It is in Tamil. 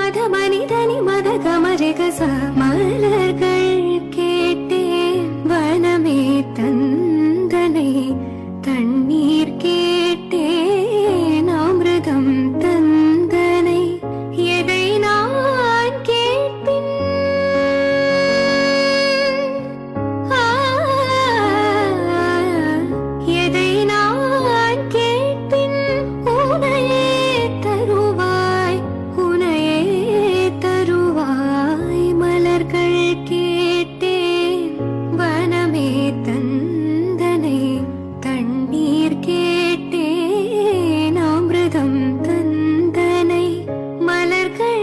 மத மனிதனி மத கமரிகச மலர்கள் கேட்டேன் வனமே தந்தனை தண்ணீர் கேட்டேன் அமிர்தம் தந்தனை எதை நான் கேட்பின் எதை நான் கேட்பின் உனையே தருவாய் உனையே தருவாய் மலர்கள் கேட்டேன் வனமே தந்தனை தண்ணீர் கேட்டேன் அமிர்தம் தந்தனை மலர்கள்